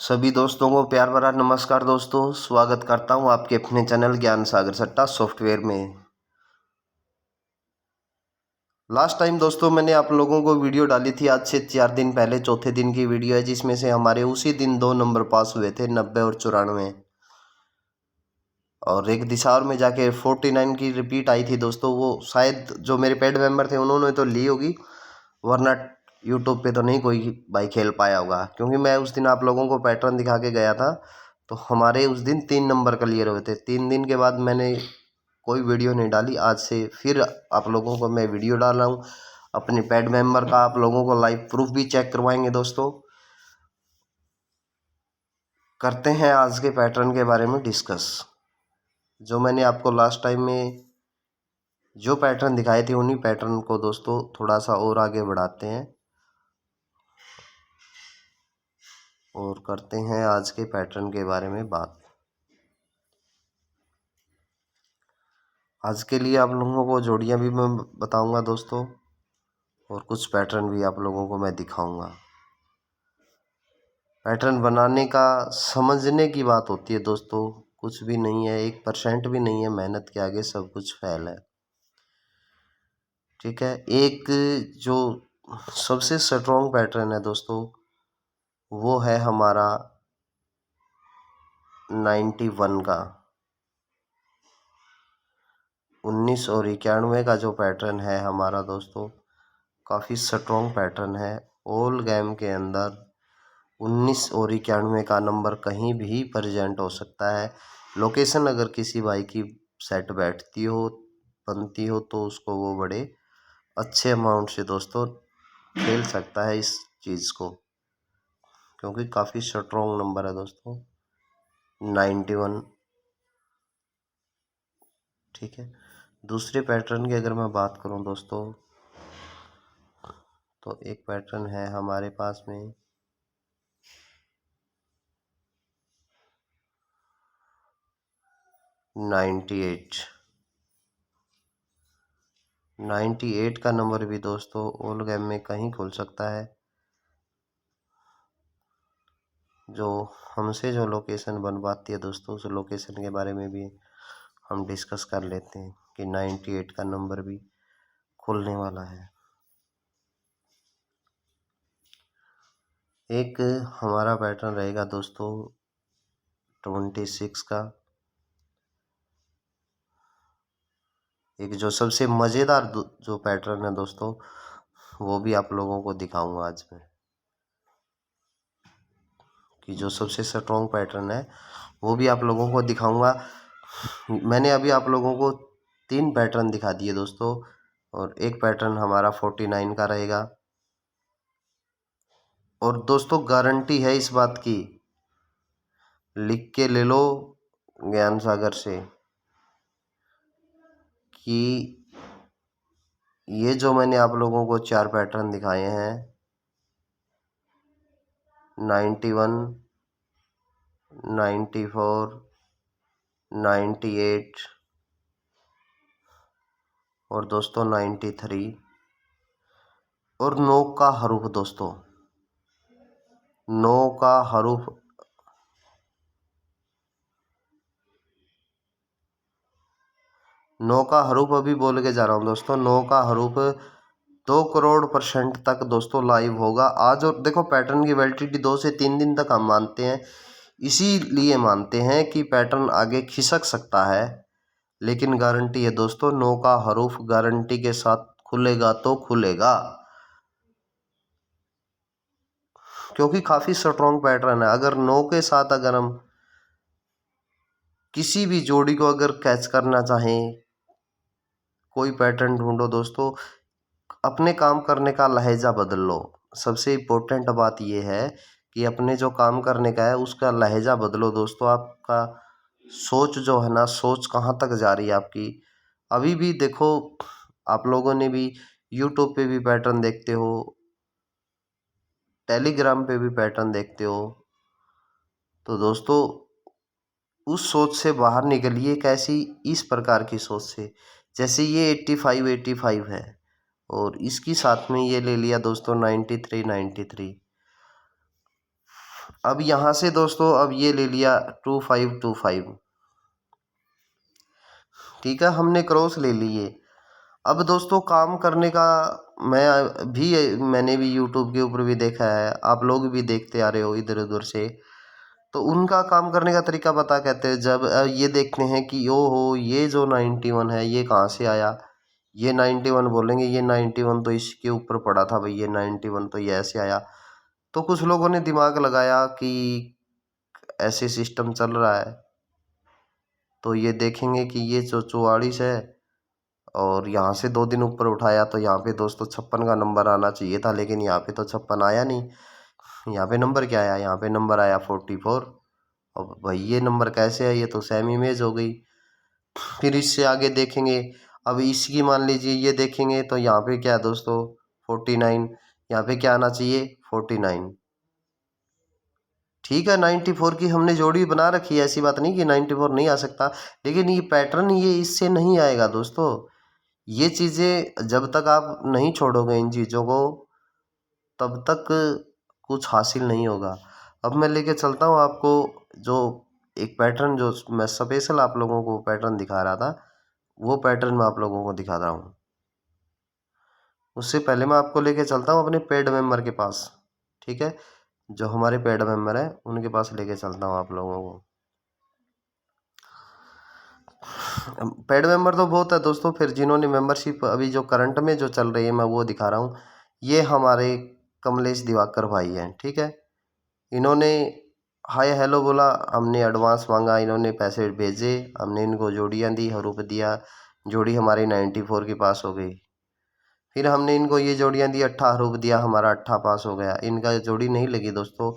सभी दोस्तों को प्यार भरा नमस्कार दोस्तों। स्वागत करता हूं आपके अपने चैनल ज्ञान सागर सट्टा सॉफ्टवेयर में। लास्ट टाइम दोस्तों मैंने आप लोगों को वीडियो डाली थी, आज से 4 दिन पहले, चौथे दिन की वीडियो है, जिसमें से हमारे उसी दिन 2 नंबर पास हुए थे, 90 और 94, और एक दिशावर में जाके 49 की रिपीट आई थी दोस्तों। वो शायद जो मेरे पेड मेंबर थे उन्होंने तो ली होगी, वरना यूट्यूब पे तो नहीं कोई भाई खेल पाया होगा, क्योंकि मैं उस दिन आप लोगों को पैटर्न दिखा के गया था। तो हमारे उस दिन 3 नंबर क्लियर हुए थे। 3 दिन के बाद मैंने कोई वीडियो नहीं डाली। आज से फिर आप लोगों को मैं वीडियो डाल रहा हूँ अपने पेड मेंबर का। आप लोगों को लाइव प्रूफ भी चेक करवाएंगे दोस्तों। करते हैं आज के पैटर्न के बारे में डिस्कस। जो मैंने आपको लास्ट टाइम में जो पैटर्न दिखाए थे, उन्हीं पैटर्न को दोस्तों थोड़ा सा और आगे बढ़ाते हैं और करते हैं आज के पैटर्न के बारे में बात। आज के लिए आप लोगों को जोड़ियां भी मैं बताऊंगा दोस्तों, और कुछ पैटर्न भी आप लोगों को मैं दिखाऊंगा। पैटर्न बनाने का समझने की बात होती है दोस्तों, कुछ भी नहीं है, 1% भी नहीं है। मेहनत के आगे सब कुछ फेल है, ठीक है। एक जो सबसे स्ट्रॉन्ग पैटर्न है दोस्तों, वो है हमारा 91 का। 19 और 91 का जो पैटर्न है हमारा दोस्तों, काफ़ी स्ट्रॉन्ग पैटर्न है। ऑल गेम के अंदर 19 और 91 का नंबर कहीं भी प्रेजेंट हो सकता है। लोकेशन अगर किसी भाई की सेट बैठती हो, बनती हो, तो उसको वो बड़े अच्छे अमाउंट से दोस्तों खेल सकता है इस चीज़ को, क्योंकि काफ़ी स्ट्रॉन्ग नंबर है दोस्तों 91, ठीक है। दूसरे पैटर्न की अगर मैं बात करूं दोस्तों, तो एक पैटर्न है हमारे पास में 98 का नंबर भी दोस्तों ऑल गेम में कहीं खुल सकता है। जो हमसे जो लोकेशन बनवाती है दोस्तों, उस लोकेशन के बारे में भी हम डिस्कस कर लेते हैं कि 98 का नंबर भी खुलने वाला है। एक हमारा पैटर्न रहेगा दोस्तों 26 का। एक जो सबसे मज़ेदार जो पैटर्न है दोस्तों, वो भी आप लोगों को दिखाऊंगा आज मैं, कि जो सबसे स्ट्रॉन्ग पैटर्न है वो भी आप लोगों को दिखाऊंगा। मैंने अभी आप लोगों को 3 पैटर्न दिखा दिए दोस्तों, और एक पैटर्न हमारा 49 का रहेगा। और दोस्तों गारंटी है इस बात की, लिख के ले लो ज्ञान सागर से, कि ये जो मैंने आप लोगों को 4 पैटर्न दिखाए हैं, 91, 94, 98 और दोस्तों 93, और 9 का हरूफ दोस्तों, 9 का हरूफ, 9 का हरूफ अभी बोल के जा रहा हूँ दोस्तों। 9 का हरूफ 2 करोड़% तक दोस्तों लाइव होगा आज। और देखो पैटर्न की वैलिडिटी 2 से 3 दिन तक हम मानते हैं, इसीलिए मानते हैं कि पैटर्न आगे खिसक सकता है, लेकिन गारंटी है दोस्तों 9 का हरूफ गारंटी के साथ खुलेगा तो खुलेगा, क्योंकि काफ़ी स्ट्रॉन्ग पैटर्न है। अगर 9 के साथ अगर हम किसी भी जोड़ी को अगर कैच करना चाहें, कोई पैटर्न ढूंढो दोस्तों, अपने काम करने का लहजा बदल लो। सबसे इम्पोर्टेंट बात यह है कि अपने जो काम करने का है उसका लहजा बदलो दोस्तों। आपका सोच जो है ना, सोच कहाँ तक जा रही है आपकी। अभी भी देखो, आप लोगों ने भी यूट्यूब पे भी पैटर्न देखते हो, टेलीग्राम पे भी पैटर्न देखते हो, तो दोस्तों उस सोच से बाहर निकलिए। कैसी? इस प्रकार की सोच से, जैसे ये 85 है और इसकी साथ में ये ले लिया दोस्तों 93। अब यहाँ से दोस्तों अब ये ले लिया 2525, ठीक है, हमने क्रॉस ले लिए। अब दोस्तों काम करने का मैंने भी यूट्यूब के ऊपर भी देखा है, आप लोग भी देखते आ रहे हो इधर उधर से, तो उनका काम करने का तरीका पता कहते हैं। जब ये देखते हैं कि ओ हो ये जो 91 है ये कहाँ से आया, ये 91 बोलेंगे, ये 91 तो इसके ऊपर पड़ा था भाई, ये 91 तो ये ऐसे आया। तो कुछ लोगों ने दिमाग लगाया कि ऐसे सिस्टम चल रहा है, तो ये देखेंगे कि ये 44 है और यहाँ से 2 दिन ऊपर उठाया तो यहाँ पे दोस्तों 56 का नंबर आना चाहिए था, लेकिन यहाँ पे तो 56 आया नहीं। यहाँ पे नंबर क्या आया, यहाँ पे नंबर आया 44। अब भाई ये नंबर कैसे है, ये तो सेम इमेज हो गई। फिर इससे आगे देखेंगे, अब इसकी मान लीजिए ये देखेंगे तो यहाँ पे क्या है दोस्तों 49, यहाँ पे क्या आना चाहिए 49, ठीक है। 94 की हमने जोड़ी बना रखी है, ऐसी बात नहीं कि 94 नहीं आ सकता, लेकिन ये पैटर्न ये इससे नहीं आएगा दोस्तों। ये चीज़ें जब तक आप नहीं छोड़ोगे इन चीज़ों को तब तक कुछ हासिल नहीं होगा। अब मैं लेके चलता हूँ आपको जो एक पैटर्न जो मैं स्पेशल आप लोगों को पैटर्न दिखा रहा था, वो पैटर्न मैं आप लोगों को दिखा रहा हूँ। उससे पहले मैं आपको लेके चलता हूँ अपने पेड मेंबर के पास, ठीक है, जो हमारे पेड मेंबर हैं उनके पास लेके चलता हूँ आप लोगों को। पेड मेंबर तो बहुत है दोस्तों, फिर जिन्होंने मेंबरशिप अभी जो करंट में जो चल रही है मैं वो दिखा रहा हूँ। ये हमारे कमलेश दिवाकर भाई हैं, ठीक है। इन्होंने हाय हेलो बोला, हमने एडवांस मांगा, इन्होंने पैसे भेजे, हमने इनको जोड़ियाँ दी, हरूप दिया, जोड़ी हमारी 94 के पास हो गई। फिर हमने इनको ये जोड़ियाँ दी, 8 हरूप दिया, हमारा 8 पास हो गया। इनका जोड़ी नहीं लगी दोस्तों।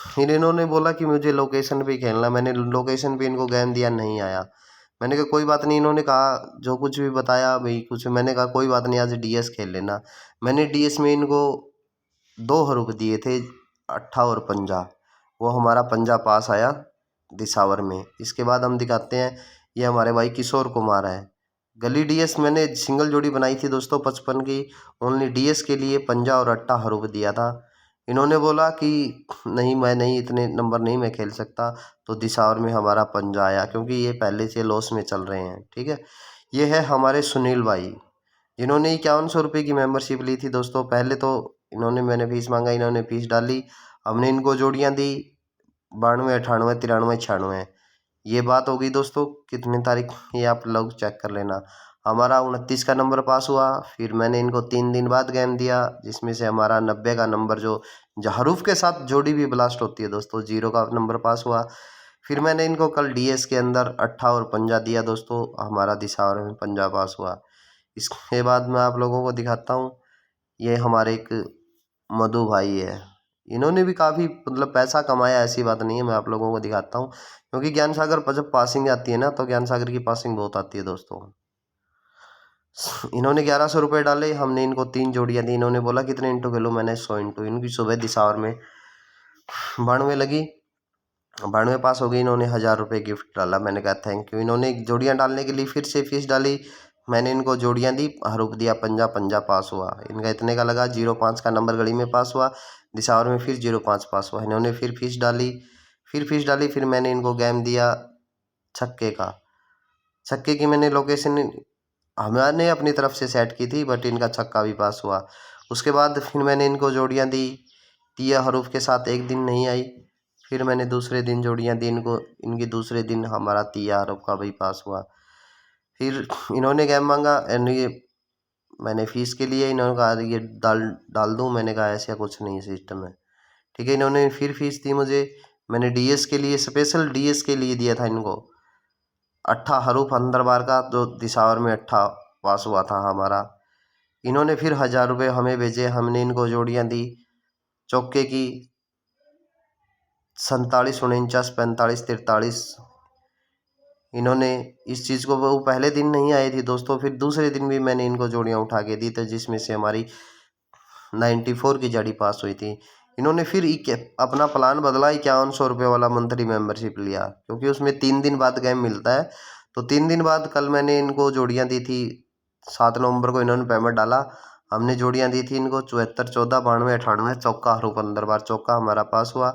फिर इन्होंने बोला कि मुझे लोकेशन पे खेलना, मैंने लोकेशन पे इनको गेम दिया, नहीं आया। मैंने कहा कोई बात नहीं, इन्होंने कहा जो कुछ भी बताया भाई कुछ, मैंने कहा कोई बात नहीं आज डीएस खेल लेना। मैंने डीएस में इनको 2 हरूप दिए थे, 8 और 15, वो हमारा 15 पास आया दिसावर में। इसके बाद हम दिखाते हैं, ये हमारे भाई किशोर कुमार है। गली डीएस मैंने सिंगल जोड़ी बनाई थी दोस्तों 55 की, ओनली डीएस के लिए 15 और 8 हरूप दिया था। इन्होंने बोला कि नहीं मैं नहीं, इतने नंबर नहीं मैं खेल सकता, तो दिसावर में हमारा 15 आया, क्योंकि ये पहले से लॉस में चल रहे हैं, ठीक है। ये है हमारे सुनील भाई, जिन्होंने 5100 रुपये की मेंबरशिप ली थी दोस्तों। पहले तो इन्होंने, मैंने फीस मांगा, इन्होंने फीस डाली, हमने इनको जोड़ियाँ दी 92 98 93 96। ये बात हो गई दोस्तों कितनी तारीख, ये आप लोग चेक कर लेना। हमारा 29 का नंबर पास हुआ। फिर मैंने इनको 3 दिन बाद गेम दिया, जिसमें से हमारा 90 का नंबर जो हरूफ के साथ जोड़ी भी ब्लास्ट होती है दोस्तों, 0 का नंबर पास हुआ। फिर मैंने इनको कल डीएस के अंदर 8 और 15 दिया दोस्तों, हमारा दिसावर में 15 पास हुआ। इसके बाद मैं आप लोगों को दिखाता हूँ, ये हमारे एक मधु भाई है, इन्होंने भी काफ़ी मतलब पैसा कमाया, ऐसी बात नहीं है। मैं आप लोगों को दिखाता हूँ, क्योंकि ज्ञान सागर पर जब पासिंग आती है ना, तो ज्ञान सागर की पासिंग बहुत आती है दोस्तों। इन्होंने 1100 रुपये डाले, हमने इनको 3 जोड़ियाँ दी। इन्होंने बोला कितने इंटू खेलो, मैंने 100 इंटू। इनकी सुबह दिसावर में 92 लगी, 92 पास हो गई। इन्होंने 1000 रुपये गिफ्ट डाला, मैंने कहा थैंक यू। इन्होंने जोड़ियाँ डालने के लिए फिर से फीस डाली, मैंने इनको जोड़ियाँ दी, हरूप दिया, 50 50 पास हुआ। इनका इतने का लगा, 05 का नंबर गली में पास हुआ, दिसावर में फिर 05 पास हुआ। इन्होंने फिर फीस डाली, फिर मैंने इनको गेम दिया छक्के का। छक्के की मैंने लोकेशन हमने अपनी तरफ से सेट की थी, बट इनका छक्का भी पास हुआ। उसके बाद फिर मैंने इनको जोड़ियाँ दी, तिया हरूफ के साथ एक दिन नहीं आई। फिर मैंने दूसरे दिन जोड़ियाँ दी इनको, इनकी दूसरे दिन हमारा तिया हरूफ का भी पास हुआ। फिर इन्होंने गेम मांगा, एंड ये मैंने फ़ीस के लिए, इन्होंने कहा ये डाल डाल दूँ, मैंने कहा ऐसा कुछ नहीं सिस्टम है, ठीक है। इन्होंने फिर फीस दी मुझे, मैंने डीएस के लिए, स्पेशल डीएस के लिए दिया था इनको 8 हरूफ अंदर बार का, जो दिसावर में 8 पास हुआ था हमारा। इन्होंने फिर 1000 रुपये हमें भेजे, हमने इनको जोड़ियाँ दी चौके की 47 49 45 43। इन्होंने इस चीज़ को, वो पहले दिन नहीं आई थी दोस्तों, फिर दूसरे दिन भी मैंने इनको जोड़ियाँ उठा के दी, तो जिसमें से हमारी 94 की जड़ी पास हुई थी। इन्होंने फिर अपना प्लान बदला, 5100 रुपये वाला मंथली मेंबरशिप लिया, क्योंकि उसमें 3 दिन बाद गेम मिलता है। तो 3 दिन बाद कल मैंने इनको जोड़ियाँ दी थी, 7 नवंबर को इन्होंने पेमेंट डाला, हमने जोड़ियाँ दी थी इनको 74 14 92 98 चौका हरूप अंदर बार चौका हमारा पास हुआ।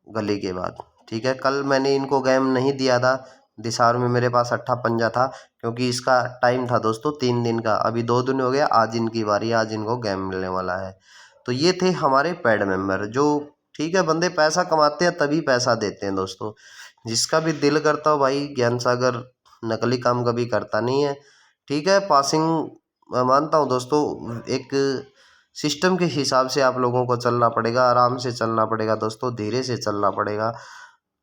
गली के बाद। ठीक है, कल मैंने इनको गेम नहीं दिया था, दिसार में मेरे पास अट्ठा पंजा था, क्योंकि इसका टाइम था दोस्तों 3 दिन का। अभी 2 दिन हो गया, आज इनकी बारी, आज इनको गेम मिलने वाला है। तो ये थे हमारे पेड मेंबर जो, ठीक है, बंदे पैसा कमाते हैं तभी पैसा देते हैं दोस्तों। जिसका भी दिल करता हो भाई, ज्ञान सागर नकली काम कभी करता नहीं है। ठीक है, पासिंग मैं मानता हूँ दोस्तों, एक सिस्टम के हिसाब से आप लोगों को चलना पड़ेगा, आराम से चलना पड़ेगा दोस्तों, धीरे से चलना पड़ेगा।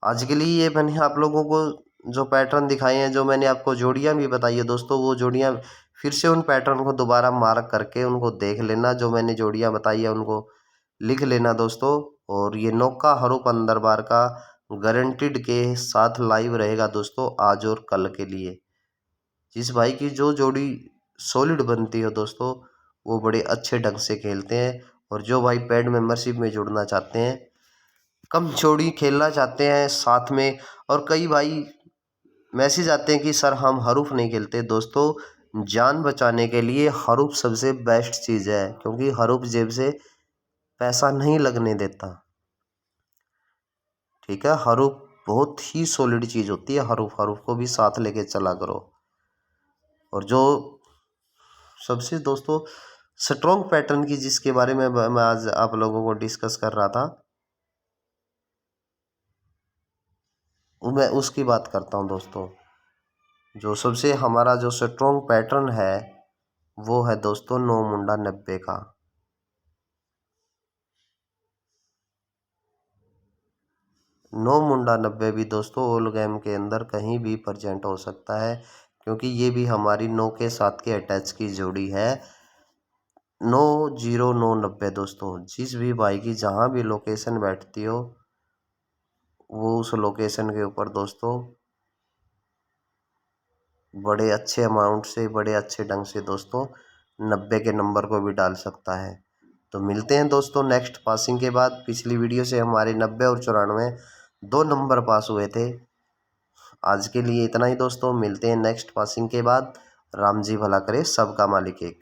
आज के लिए ये मैंने आप लोगों को जो पैटर्न दिखाए हैं, जो मैंने आपको जोड़ियाँ भी बताई है दोस्तों, वो जोड़ियाँ फिर से उन पैटर्न को दोबारा मार्क करके उनको देख लेना, जो मैंने जोड़ियाँ बताई है उनको लिख लेना दोस्तों। और ये नौका हरूप अंदर बार का गारंटीड के साथ लाइव रहेगा दोस्तों, आज और कल के लिए। जिस भाई की जो जोड़ी सॉलिड बनती हो दोस्तों, वो बड़े अच्छे ढंग से खेलते हैं। और जो भाई पेड मेंबरशिप में जुड़ना चाहते हैं, कम जोड़ी खेलना चाहते हैं साथ में, और कई भाई मैसेज आते हैं कि सर हम हरूफ नहीं खेलते दोस्तों, जान बचाने के लिए हरूफ सबसे बेस्ट चीज़ है, क्योंकि हरूफ जेब से पैसा नहीं लगने देता। ठीक है, हरूफ बहुत ही सॉलिड चीज़ होती है, हरूफ हरूफ को भी साथ लेके चला करो। और जो सबसे दोस्तों स्ट्रॉन्ग पैटर्न की जिसके बारे में मैं आज आप लोगों को डिस्कस कर रहा था, मैं उसकी बात करता हूँ दोस्तों। जो सबसे हमारा जो स्ट्रॉन्ग पैटर्न है, वो है दोस्तों 9 मुंडा 90 का। 9 मुंडा 90 भी दोस्तों ओल गेम के अंदर कहीं भी प्रेजेंट हो सकता है, क्योंकि ये भी हमारी 9 के 7 के अटैच की जोड़ी है। 90990 दोस्तों, जिस भी भाई की जहाँ भी लोकेशन बैठती हो, वो उस लोकेशन के ऊपर दोस्तों बड़े अच्छे अमाउंट से, बड़े अच्छे ढंग से दोस्तों 90 के नंबर को भी डाल सकता है। तो मिलते हैं दोस्तों नेक्स्ट पासिंग के बाद। पिछली वीडियो से हमारे 90 और 94 2 नंबर पास हुए थे। आज के लिए इतना ही दोस्तों, मिलते हैं नेक्स्ट पासिंग के बाद। राम जी भला करे, सबका मालिक एक।